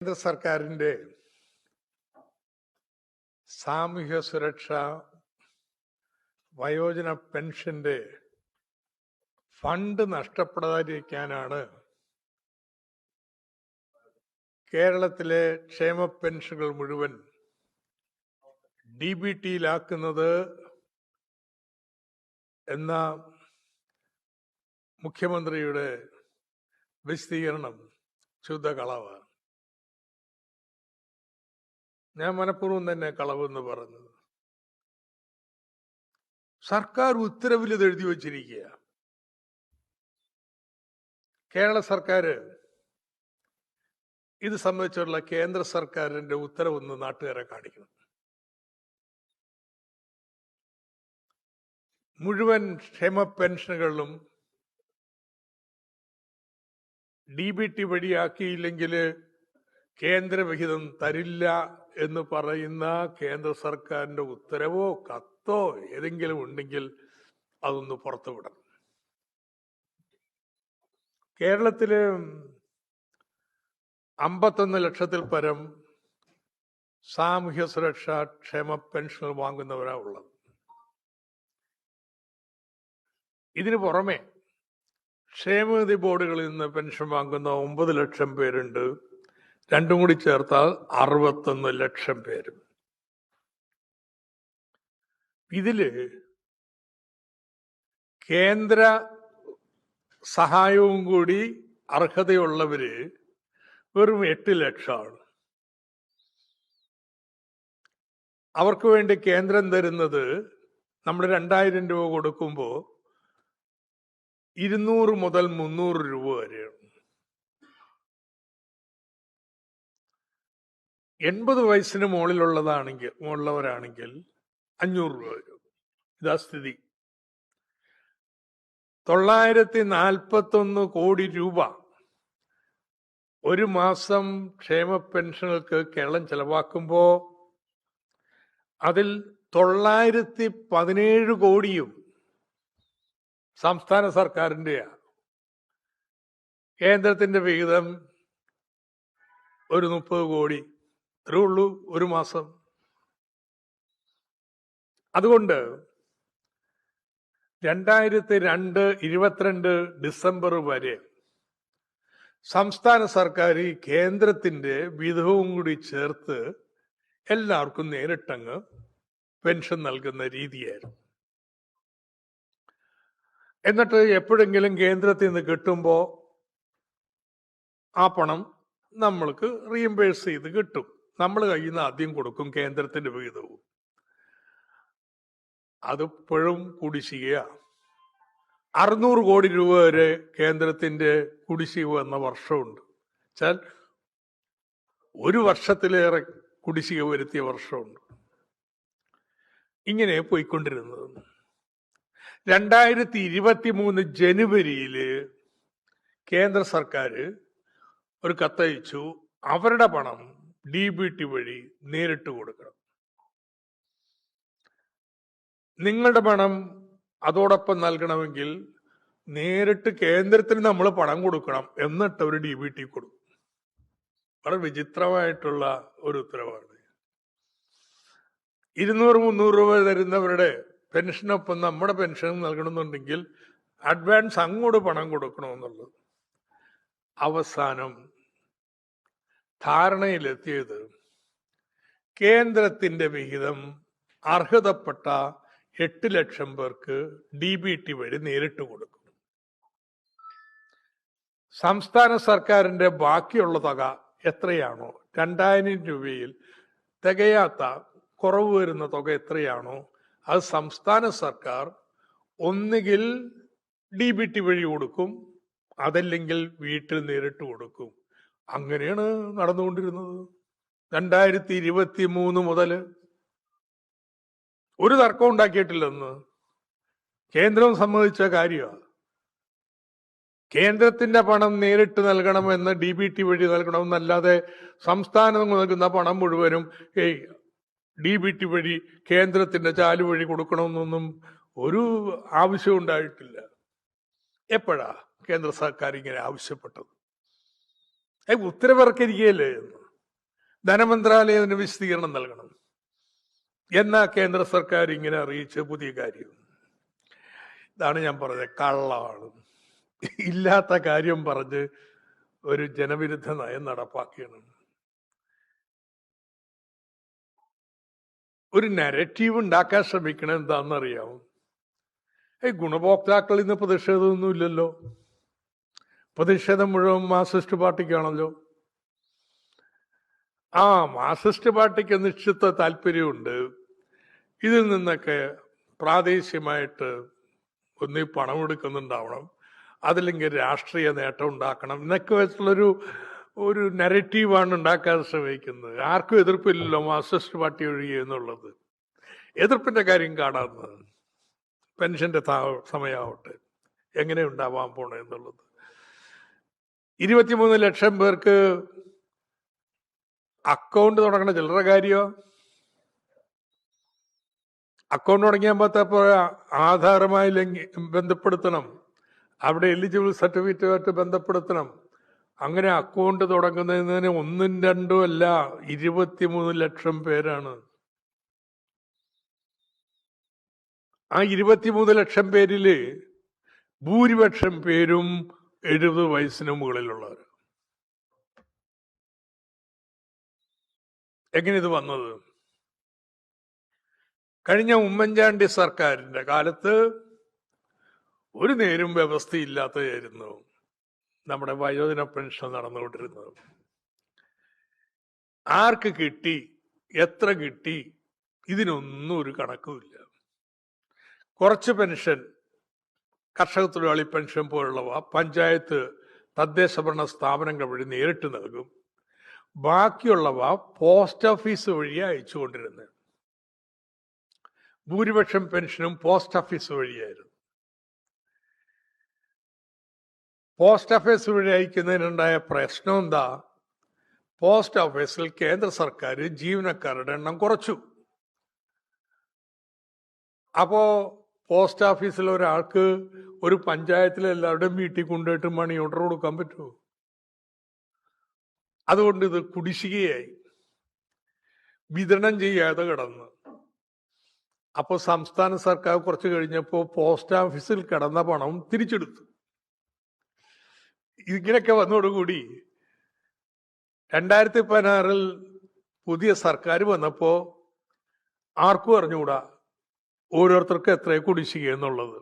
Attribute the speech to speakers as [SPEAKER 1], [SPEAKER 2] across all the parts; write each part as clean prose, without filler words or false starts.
[SPEAKER 1] കേന്ദ്ര സർക്കാരിന്റെ സാമൂഹ്യ സുരക്ഷ വയോജന പെൻഷന്റെ ഫണ്ട് നഷ്ടപ്പെടാതിരിക്കാനാണ് കേരളത്തിലെ ക്ഷേമ പെൻഷനുകൾ മുഴുവൻ DBTയിലാക്കുന്നത് എന്ന മുഖ്യമന്ത്രിയുടെ വിശദീകരണം ശുദ്ധ കളവാണ്. ഞാൻ മനഃപൂർവ്വം തന്നെ കളവെന്ന് പറഞ്ഞത്. സർക്കാർ ഉത്തരവിൽ ഇത് എഴുതി വച്ചിരിക്കുക. കേരള സർക്കാർ ഇത് സംബന്ധിച്ചുള്ള കേന്ദ്ര സർക്കാരിന്റെ ഉത്തരവൊന്ന് നാട്ടുകാരെ കാണിക്കണം. മുഴുവൻ ക്ഷേമ പെൻഷനുകളിലും DBT വഴിയാക്കിയില്ലെങ്കിൽ കേന്ദ്രവിഹിതം തരില്ല എന്ന് പറയുന്ന കേന്ദ്ര സർക്കാരിന്റെ ഉത്തരവോ കത്തോ ഏതെങ്കിലും ഉണ്ടെങ്കിൽ അതൊന്ന് പുറത്തുവിടണം. കേരളത്തില് 51 ലക്ഷത്തിൽ പരം സാമൂഹ്യ സുരക്ഷാ ക്ഷേമ പെൻഷനുകൾ വാങ്ങുന്നവരാ ഉള്ളത്. ഇതിനു പുറമെ ക്ഷേമനിധി ബോർഡുകളിൽ നിന്ന് പെൻഷൻ വാങ്ങുന്ന 9 ലക്ഷം പേരുണ്ട്. രണ്ടും കൂടി ചേർത്താൽ 61 ലക്ഷം പേര്. ഇതില് കേന്ദ്ര സഹായവും കൂടി അർഹതയുള്ളവര് വെറും 8 ലക്ഷമാണ്. അവർക്ക് വേണ്ടി കേന്ദ്രം തരുന്നത് നമ്മൾ 2000 രൂപ കൊടുക്കുമ്പോൾ 200 മുതൽ 300 രൂപ വരെയാണ്. 80 വയസ്സിന് മുകളിലുള്ളവരാണെങ്കിൽ 500 രൂപ വരും. ഇതാ സ്ഥിതി. 941 കോടി രൂപ ഒരു മാസം ക്ഷേമ പെൻഷനുകൾക്ക് കേരളം ചെലവാക്കുമ്പോ അതിൽ 917 കോടിയും സംസ്ഥാന സർക്കാരിൻ്റെയാണ്. കേന്ദ്രത്തിന്റെ വിഹിതം ഒരു 30 കോടി, ഇത്രേ ഉള്ളൂ ഒരു മാസം. അതുകൊണ്ട് 2022 ഡിസംബർ വരെ സംസ്ഥാന സർക്കാർ ഈ കേന്ദ്രത്തിന്റെ വിഹിതവും കൂടി ചേർത്ത് എല്ലാവർക്കും നേരിട്ടങ്ങ് പെൻഷൻ നൽകുന്ന രീതിയായിരുന്നു. എന്നിട്ട് എപ്പോഴെങ്കിലും കേന്ദ്രത്തിൽ നിന്ന് കിട്ടുമ്പോൾ ആ പണം നമ്മൾക്ക് റീഇംബേഴ്സ് ചെയ്ത് കിട്ടും. നമ്മൾ കയ്യിൽ നിന്ന് ആദ്യം കൊടുക്കും കേന്ദ്രത്തിന്റെ വിഹിതവും. അതിപ്പോഴും കുടിശ്ശികയാണ്. 600 കോടി രൂപ വരെ കേന്ദ്രത്തിന്റെ കുടിശ്ശിക വന്ന വർഷമുണ്ട്. വെച്ചാൽ ഒരു വർഷത്തിലേറെ കുടിശ്ശിക വരുത്തിയ വർഷമുണ്ട്. ഇങ്ങനെ പോയിക്കൊണ്ടിരുന്നത്. 2023 ജനുവരിയില് കേന്ദ്ര സർക്കാർ ഒരു കത്തയച്ചു. അവരുടെ പണം DBT വഴി നേരിട്ട് കൊടുക്കണം. നിങ്ങളുടെ പണം അതോടൊപ്പം നൽകണമെങ്കിൽ നേരിട്ട് കേന്ദ്രത്തിന് നമ്മൾ പണം കൊടുക്കണം, എന്നിട്ട് അവർ DBT കൊടുക്കും. വളരെ വിചിത്രമായിട്ടുള്ള ഒരു ഉത്തരവാണ്. 200-300 രൂപ തരുന്നവരുടെ പെൻഷനൊപ്പം നമ്മുടെ പെൻഷൻ നൽകണമെന്നുണ്ടെങ്കിൽ അഡ്വാൻസ് അങ്ങോട്ട് പണം കൊടുക്കണമെന്നുള്ളത്. അവസാനം ധാരണയിലെത്തിയത് കേന്ദ്രത്തിന്റെ വിഹിതം അർഹതപ്പെട്ട 8 ലക്ഷം പേർക്ക് DBT വഴി നേരിട്ട് കൊടുക്കും. സംസ്ഥാന സർക്കാരിന്റെ ബാക്കിയുള്ള തുക എത്രയാണോ, 2000 രൂപയിൽ തികയാത്ത കുറവ് വരുന്ന തുക എത്രയാണോ അത് സംസ്ഥാന സർക്കാർ ഒന്നുകിൽ DBT വഴി കൊടുക്കും, അതല്ലെങ്കിൽ വീട്ടിൽ നേരിട്ട് കൊടുക്കും. അങ്ങനെയാണ് നടന്നുകൊണ്ടിരുന്നത് 2023 മുതൽ. ഒരു തർക്കം ഉണ്ടാക്കിയിട്ടില്ലെന്ന് കേന്ദ്രം സമ്മതിച്ച കാര്യമാണ്. കേന്ദ്രത്തിന്റെ പണം നേരിട്ട് നൽകണമെന്ന് DBT വഴി നൽകണമെന്നല്ലാതെ സംസ്ഥാനം നൽകുന്ന പണം മുഴുവനും DBT വഴി കേന്ദ്രത്തിന്റെ ചാലു വഴി കൊടുക്കണമെന്നൊന്നും ഒരു ആവശ്യം ഉണ്ടായിട്ടില്ല. എപ്പോഴാ കേന്ദ്ര സർക്കാർ ഇങ്ങനെ ആവശ്യപ്പെട്ടത്? ഉത്തരവിറക്കിയിരിക്കുകയല്ലേ എന്ന്. ധനമന്ത്രാലയം അതിന് വിശദീകരണം നൽകണം. എന്നാ കേന്ദ്ര സർക്കാർ ഇങ്ങനെ അറിയിച്ച പുതിയ കാര്യം? ഇതാണ് ഞാൻ പറഞ്ഞത്, കള്ളമാണ്. ഇല്ലാത്ത കാര്യം പറഞ്ഞ് ഒരു ജനവിരുദ്ധ നയം നടപ്പാക്കുകയാണ്. ഒരു നരറ്റീവ് ഉണ്ടാക്കാൻ ശ്രമിക്കണത് എന്താണെന്നറിയാമോ? ഗുണഭോക്താക്കളിൽ നിന്ന് പ്രതിഷേധമൊന്നും ഇല്ലല്ലോ. പ്രതിഷേധം മുഴുവൻ മാർക്സിസ്റ്റ് പാർട്ടിക്കാണല്ലോ. ആ മാർക്സിസ്റ്റ് പാർട്ടിക്ക് നിശ്ചിത താല്പര്യമുണ്ട് ഇതിൽ നിന്നൊക്കെ പ്രാദേശികമായിട്ട് ഒന്നീ പണമെടുക്കുന്നുണ്ടാവണം, അതില്ലെങ്കിൽ രാഷ്ട്രീയ നേട്ടം ഉണ്ടാക്കണം എന്നൊക്കെ വെച്ചുള്ളൊരു നെറേറ്റീവാണ് ഉണ്ടാക്കാൻ ശ്രമിക്കുന്നത്. ആർക്കും എതിർപ്പില്ലല്ലോ മാർക്സിസ്റ്റ് പാർട്ടി ഒഴികെ എന്നുള്ളത്. എതിർപ്പിന്റെ കാര്യം കാണാവുന്നത് പെൻഷന്റെ സമയമാവട്ടെ, എങ്ങനെ ഉണ്ടാവാൻ പോണേ എന്നുള്ളത്. 23 ലക്ഷം പേർക്ക് അക്കൗണ്ട് തുടങ്ങണ ചില്ലറ കാര്യമോ? അക്കൗണ്ട് തുടങ്ങിയാൽ പറ്റപ്പോൾ ആധാറുമായി ബന്ധപ്പെടുത്തണം, അവിടെ എലിജിബിൾ സർട്ടിഫിക്കറ്റുമായിട്ട് ബന്ധപ്പെടുത്തണം. അങ്ങനെ അക്കൗണ്ട് തുടങ്ങുന്നതിന് 1ഉം 2ഉം അല്ല, 23 ലക്ഷം പേരാണ്. ആ 23 ലക്ഷം പേരില് ഭൂരിപക്ഷം പേരും 70 വയസ്സിന് മുകളിലുള്ളവർ. എങ്ങനെ ഇത് വന്നത്? കഴിഞ്ഞ ഉമ്മൻചാണ്ടി സർക്കാരിന്റെ കാലത്ത് ഒരു നേരും വ്യവസ്ഥയില്ലാത്തതായിരുന്നു നമ്മുടെ വയോജന പെൻഷൻ നടന്നുകൊണ്ടിരുന്നത്. ആർക്ക് കിട്ടി, എത്ര കിട്ടി, ഇതിനൊന്നും ഒരു കണക്കുമില്ല. കുറച്ച് പെൻഷൻ, കർഷക തൊഴിലാളി പെൻഷൻ പോലുള്ളവ പഞ്ചായത്ത് തദ്ദേശ ഭരണ സ്ഥാപനങ്ങൾ വഴി നേരിട്ട് നൽകും. ബാക്കിയുള്ളവ പോസ്റ്റ് ഓഫീസ് വഴി അയച്ചുകൊണ്ടിരുന്നത്. ഭൂരിപക്ഷം പെൻഷനും പോസ്റ്റ് ഓഫീസ് വഴിയായിരുന്നു. പോസ്റ്റ് ഓഫീസ് വഴി അയക്കുന്നതിനുണ്ടായ പ്രശ്നം എന്താ? പോസ്റ്റ് ഓഫീസിൽ കേന്ദ്ര സർക്കാർ ജീവനക്കാരുടെ എണ്ണം കുറച്ചു. അപ്പോ പോസ്റ്റ് ഓഫീസിൽ ഒരാൾക്ക് ഒരു പഞ്ചായത്തിലെ എല്ലാവരുടെയും വീട്ടിൽ കൊണ്ടുപോയിട്ട് മണി ഓർഡർ കൊടുക്കാൻ പറ്റുമോ? അതുകൊണ്ട് ഇത് കുടിശ്ശികയായി, വിതരണം ചെയ്യാതെ കിടന്നു. അപ്പോൾ സംസ്ഥാന സർക്കാർ കുറച്ച് കഴിഞ്ഞപ്പോൾ പോസ്റ്റ് ഓഫീസിൽ കിടന്ന പണം തിരിച്ചെടുത്തു. ഇങ്ങനെയൊക്കെ വന്നതോടുകൂടി 2016 പുതിയ സർക്കാർ വന്നപ്പോ ആർക്കും അറിഞ്ഞുകൂടാ ഓരോരുത്തർക്കും എത്ര കുടിശ്ശിക എന്നുള്ളത്.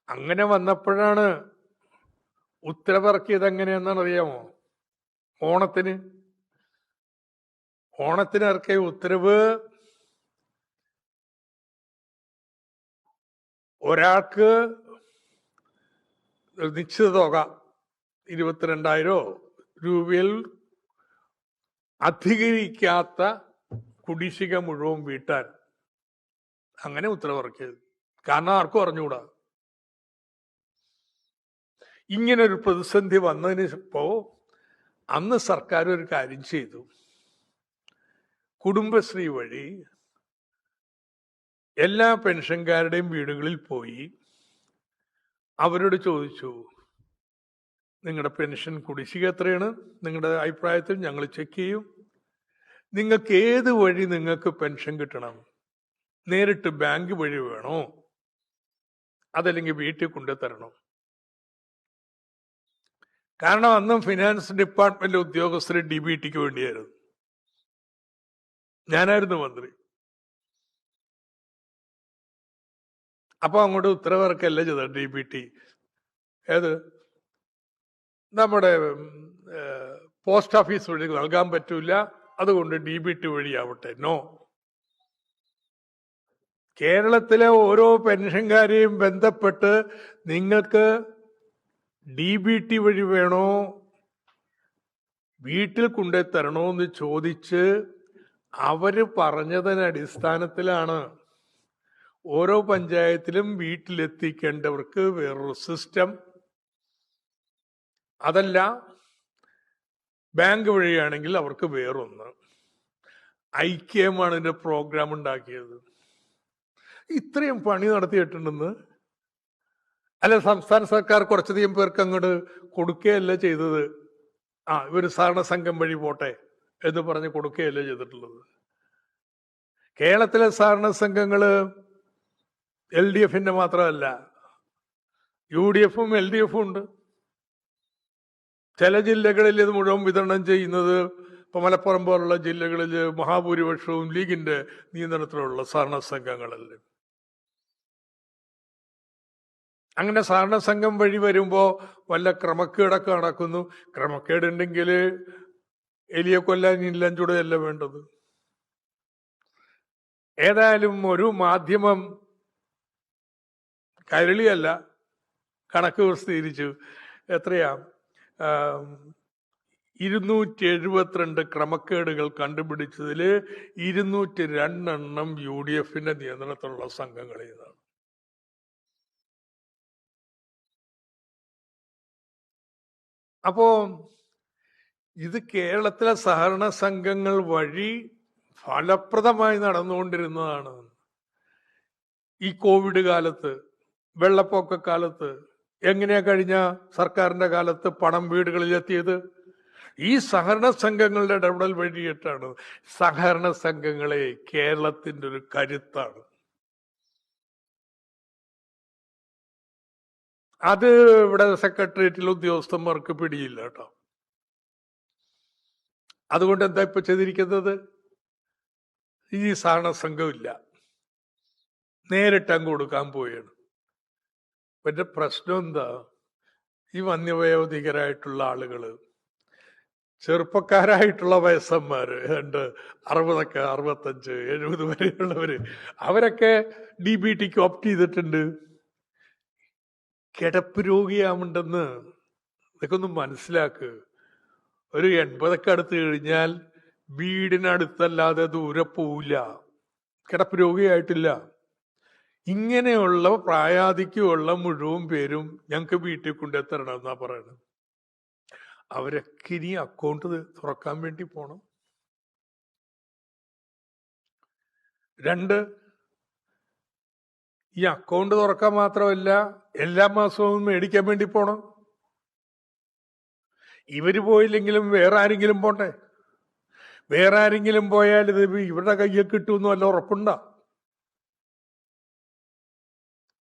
[SPEAKER 1] അങ്ങനെ വന്നപ്പോഴാണ് ഉത്തരവിറക്കിയത്. എങ്ങനെയാണെന്നാണ് അറിയാമോ? ഓണത്തിന് ഇറക്കിയ ഉത്തരവ് ഒരാൾക്ക് നിശ്ചിത തുക 22,000 രൂപയിൽ അധികരിക്കാത്ത കുടിശ്ശിക മുഴുവൻ വീട്ടാൻ അങ്ങനെ ഉത്തരവിറക്കിയത്. കാരണം ആർക്കും അറിഞ്ഞുകൂടാ. ഇങ്ങനൊരു പ്രതിസന്ധി വന്നതിന് അന്ന് സർക്കാർ ഒരു കാര്യം ചെയ്തു. കുടുംബശ്രീ വഴി എല്ലാ പെൻഷൻകാരുടെയും വീടുകളിൽ പോയി അവരോട് ചോദിച്ചു, നിങ്ങളുടെ പെൻഷൻ കുടിശ്ശിക എത്രയാണ്, നിങ്ങളുടെ അഭിപ്രായത്തിൽ ഞങ്ങൾ ചെക്ക് ചെയ്യും, നിങ്ങൾക്ക് ഏത് വഴി നിങ്ങൾക്ക് പെൻഷൻ കിട്ടണം, നേരിട്ട് ബാങ്ക് വഴി വേണോ അതല്ലെങ്കിൽ വീട്ടിൽ കൊണ്ടുതരണോ? കാരണം അന്നും ഫിനാൻസ് ഡിപ്പാർട്ട്മെന്റ് ഉദ്യോഗസ്ഥർ DBTക്ക് വേണ്ടിയായിരുന്നു. ഞാനായിരുന്നു മന്ത്രി. അപ്പൊ അങ്ങോട്ട് ഉത്തരവിറക്കല്ല ചെയ്ത DBT. ഏത് നമ്മുടെ പോസ്റ്റ് ഓഫീസ് വഴി നൽകാൻ പറ്റൂല, അതുകൊണ്ട് DBT വഴിയാവട്ടെ. നോ, കേരളത്തിലെ ഓരോ പെൻഷൻകാരെയും ബന്ധപ്പെട്ട് നിങ്ങൾക്ക് DBT വഴി വേണോ വീട്ടിൽ കൊണ്ടുതരണോ എന്ന് ചോദിച്ച് അവര് പറഞ്ഞതിന് അടിസ്ഥാനത്തിലാണ് ഓരോ പഞ്ചായത്തിലും വീട്ടിലെത്തിക്കേണ്ടവർക്ക് വേറൊരു സിസ്റ്റം, അതല്ല ബാങ്ക് വഴിയാണെങ്കിൽ അവർക്ക് വേറൊന്ന്. ഐക്യമാണ് ഇതിന്റെ പ്രോഗ്രാം ഉണ്ടാക്കിയത്. ഇത്രയും പണി നടത്തിയിട്ടുണ്ടെന്ന് അല്ല, സംസ്ഥാന സർക്കാർ കുറച്ചധികം പേർക്ക് അങ്ങോട്ട് കൊടുക്കുകയല്ല ചെയ്തത്, ഒരു സഹകരണ സംഘം വഴി പോട്ടെ എന്ന് പറഞ്ഞ് കൊടുക്കുകയല്ലേ ചെയ്തിട്ടുള്ളത്. കേരളത്തിലെ സഹകരണ സംഘങ്ങള് LDF മാത്രമല്ല, UDF LDF ഉണ്ട്. ചില ജില്ലകളിൽ ഇത് മുഴുവൻ വിതരണം ചെയ്യുന്നത് ഇപ്പൊ മലപ്പുറം പോലുള്ള ജില്ലകളിൽ മഹാഭൂരിപക്ഷവും ലീഗിന്റെ നിയന്ത്രണത്തിലുള്ള സഹകരണ സംഘങ്ങളല്ലേ. അങ്ങനെ സഹകരണ സംഘം വഴി വരുമ്പോ വല്ല ക്രമക്കേടൊക്കെ നടക്കുന്നു. ക്രമക്കേടുണ്ടെങ്കിൽ എലിയെ കൊല്ലാൻ ഇല്ലഞ്ചൂടെയല്ല വേണ്ടത്. ഏതായാലും ഒരു മാധ്യമം, കൈരളിയല്ല, കണക്ക് പ്രസിദ്ധീകരിച്ചു. എത്രയാ, 272 ക്രമക്കേടുകൾ കണ്ടുപിടിച്ചതിൽ 202 UDF നിയന്ത്രണത്തിലുള്ള സംഘങ്ങളേതാണ്. അപ്പോ ഇത് കേരളത്തിലെ സഹകരണ സംഘങ്ങൾ വഴി ഫലപ്രദമായി നടന്നുകൊണ്ടിരുന്നതാണ്. ഈ കോവിഡ് കാലത്ത്, വെള്ളപ്പൊക്ക കാലത്ത് എങ്ങനെയാ കഴിഞ്ഞ സർക്കാരിന്റെ കാലത്ത് പണം വീടുകളിലെത്തിയത്? ഈ സഹകരണ സംഘങ്ങളുടെ ഇടപെടൽ വഴിയിട്ടാണ്. സഹകരണ സംഘങ്ങളെ കേരളത്തിന്റെ ഒരു കരുത്താണ്. അത് ഇവിടെ സെക്രട്ടേറിയറ്റിലെ ഉദ്യോഗസ്ഥന്മാർക്ക് പിടിയില്ല കേട്ടോ. അതുകൊണ്ട് എന്താ ഇപ്പൊ ചെയ്തിരിക്കുന്നത്? ഈ സഹകരണ സംഘമില്ല, നേരിട്ട് അങ്ങ് കൊടുക്കാൻ പോവുകയാണ്. പിന്നെ പ്രശ്നം എന്താ? ഈ വന്യവയോധികരായിട്ടുള്ള ആളുകള്, ചെറുപ്പക്കാരായിട്ടുള്ള വയസ്സന്മാര്, 60, 65, 70 വരെയുള്ളവര്, അവരൊക്കെ DBTക്ക് ഓപ്റ്റ് ചെയ്തിട്ടുണ്ട്. കിടപ്പ് രോഗിയാവുണ്ടെന്ന് ഇതൊക്കെ ഒന്ന് മനസ്സിലാക്ക്. ഒരു 80 അടുത്ത് കഴിഞ്ഞാൽ വീടിനടുത്തല്ലാതെ ദൂരെ പോവില്ല. കിടപ്പ് രോഗിയായിട്ടില്ല. ഇങ്ങനെയുള്ള പ്രായാധിക്യമുള്ള മുഴുവൻ പേരും ഞങ്ങൾക്ക് വീട്ടിൽ കൊണ്ടെത്തരണം എന്നാ പറയുന്നത്. അവരൊക്കെ ഇനി അക്കൗണ്ട് തുറക്കാൻ വേണ്ടി പോണം. 2, ഈ അക്കൗണ്ട് തുറക്കാൻ മാത്രമല്ല, എല്ലാ മാസവും മേടിക്കാൻ വേണ്ടി പോണം. ഇവര് പോയില്ലെങ്കിലും വേറെ ആരെങ്കിലും പോണ്ടേ? വേറെ ആരെങ്കിലും പോയാൽ ഇത് ഇവരുടെ കയ്യിൽ കിട്ടുമെന്ന് വല്ല ഉറപ്പുണ്ടോ?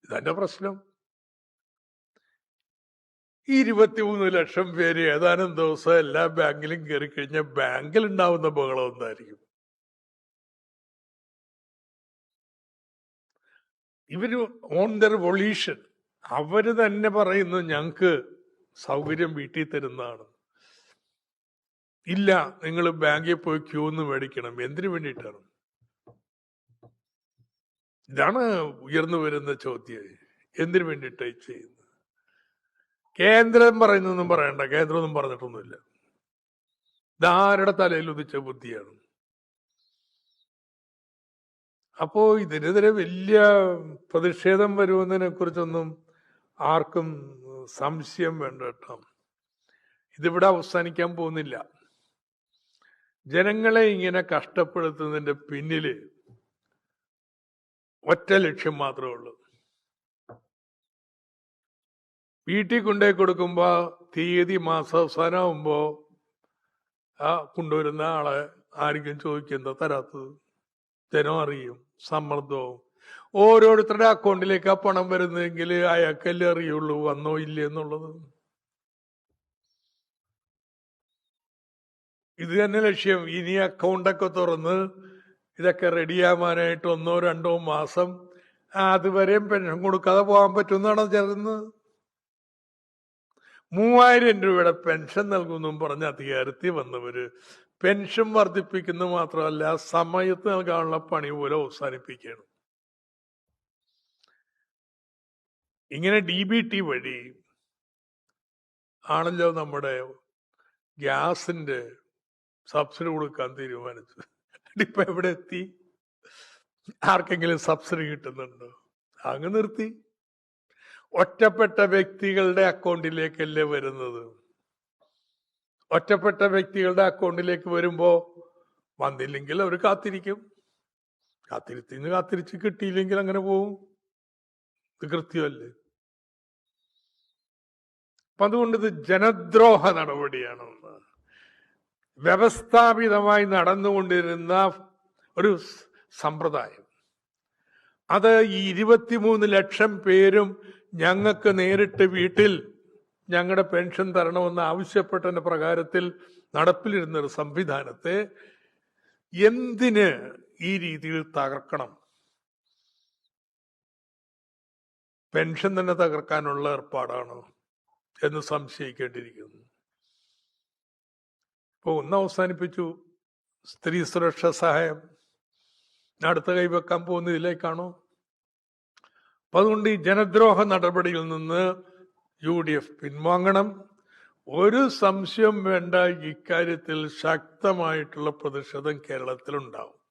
[SPEAKER 1] ഇതെന്റെ പ്രശ്നം. 23 ലക്ഷം പേര് ഏതാനും ദിവസം എല്ലാ ബാങ്കിലും കയറി കഴിഞ്ഞാൽ ബാങ്കിൽ ഉണ്ടാവുന്ന ബഹളം എന്തായിരിക്കും? ഇവര് ഓൺ ദർ വൊളീഷൻ, അവര് തന്നെ പറയുന്നു ഞങ്ങൾക്ക് സൗകര്യം വീട്ടിൽ തരുന്നതാണ്. ഇല്ല, നിങ്ങൾ ബാങ്കിൽ പോയി ക്യൂന്ന് മേടിക്കണം. എന്തിനു വേണ്ടിയിട്ടാണ്? ഇതാണ് ഉയർന്നു വരുന്ന ചോദ്യം. എന്തിനു വേണ്ടിയിട്ടായി ചെയ്യുന്നത്? കേന്ദ്രം പറയുന്നൊന്നും പറയണ്ട, കേന്ദ്രമൊന്നും പറഞ്ഞിട്ടൊന്നുമില്ല. ഇതാരുടെ തലയിൽ ഉദിച്ച ബുദ്ധിയാണ്. അപ്പോ ഇതിനെതിരെ വലിയ പ്രതിഷേധം വരുന്നതിനെ കുറിച്ചൊന്നും ആർക്കും സംശയം വേണ്ട കേട്ടോ. ഇതിവിടെ അവസാനിക്കാൻ പോകുന്നില്ല. ജനങ്ങളെ ഇങ്ങനെ കഷ്ടപ്പെടുത്തുന്നതിന്റെ പിന്നില് ഒറ്റ ലക്ഷ്യം മാത്രമേ ഉള്ളൂ. വീട്ടിൽ കൊണ്ടുപോയി കൊടുക്കുമ്പോ തീയതി മാസാവസാനമാകുമ്പോ കൊണ്ടുവരുന്ന ആളെ ആർക്കും ചോദിക്കുക തരാത്തത്, ജനം അറിയും. സമ്മർദ്ദവും ഓരോരുത്തരുടെ അക്കൗണ്ടിലേക്ക് ആ പണം വരുന്നതെങ്കിൽ അയാൾക്കല്ലേ അറിയുള്ളൂ വന്നോ ഇല്ലേ എന്നുള്ളത്. ഇത് തന്നെ ലക്ഷ്യം. ഇനി അക്കൗണ്ടൊക്കെ തുറന്ന് ഇതൊക്കെ റെഡിയാവാനായിട്ട് 1 or 2 മാസം, അതുവരെയും പെൻഷൻ കൊടുക്കാതെ പോകാൻ പറ്റുമെന്നാണ് ചേർന്നത്. 3000 രൂപയുടെ പെൻഷൻ നൽകുമെന്നും പറഞ്ഞ് അധികാരത്തിൽ വന്നവര് പെൻഷൻ വർദ്ധിപ്പിക്കുന്നത് മാത്രമല്ല, സമയത്ത് നൽകാനുള്ള പണി പോലെ അവസാനിപ്പിക്കുകയാണ്. ഇങ്ങനെ DBT വഴി ആണല്ലോ നമ്മുടെ ഗ്യാസിന്റെ സബ്സിഡി കൊടുക്കാൻ തീരുമാനിച്ചു. ഇപ്പൊ എവിടെ എത്തി? ആർക്കെങ്കിലും സബ്സിഡി കിട്ടുന്നുണ്ടോ? അങ്ങ് നിർത്തി. ഒറ്റപ്പെട്ട വ്യക്തികളുടെ അക്കൗണ്ടിലേക്കല്ലേ വരുന്നത്. ഒറ്റപ്പെട്ട വ്യക്തികളുടെ അക്കൗണ്ടിലേക്ക് വരുമ്പോ വന്നില്ലെങ്കിൽ അവർ കാത്തിരിക്കും. കാത്തിരിച്ച് കിട്ടിയില്ലെങ്കിൽ അങ്ങനെ പോവും. ഇത് കൃത്യമല്ലേ? അപ്പൊ അതുകൊണ്ട് ഇത് ജനദ്രോഹ നടപടിയാണ്. വ്യവസ്ഥാപിതമായി നടന്നുകൊണ്ടിരുന്ന ഒരു സമ്പ്രദായം. അത് ഈ 23 ലക്ഷം പേരും ഞങ്ങൾക്ക് നേരിട്ട് വീട്ടിൽ ഞങ്ങളുടെ പെൻഷൻ തരണമെന്ന് ആവശ്യപ്പെട്ടതിന്റെ പ്രകാരത്തിൽ നടപ്പിലിരുന്നൊരു സംവിധാനത്തെ എന്തിന് ഈ രീതിയിൽ തകർക്കണം? പെൻഷൻ തന്നെ തകർക്കാനുള്ള ഏർപ്പാടാണോ എന്ന് സംശയിക്കേണ്ടിയിരിക്കുന്നു. ഇപ്പൊ ഒന്ന് അവസാനിപ്പിച്ചു, സ്ത്രീ സുരക്ഷാ സഹായം. അടുത്ത കൈവെക്കാൻ പോകുന്നതിലേക്കാണോ? അപ്പൊ അതുകൊണ്ട് ഈ ജനദ്രോഹ നടപടിയിൽ നിന്ന് UDF പിൻവാങ്ങണം. ഒരു സംശയം വേണ്ട, ഇക്കാര്യത്തിൽ ശക്തമായിട്ടുള്ള പ്രതിഷേധം കേരളത്തിലുണ്ടാവും.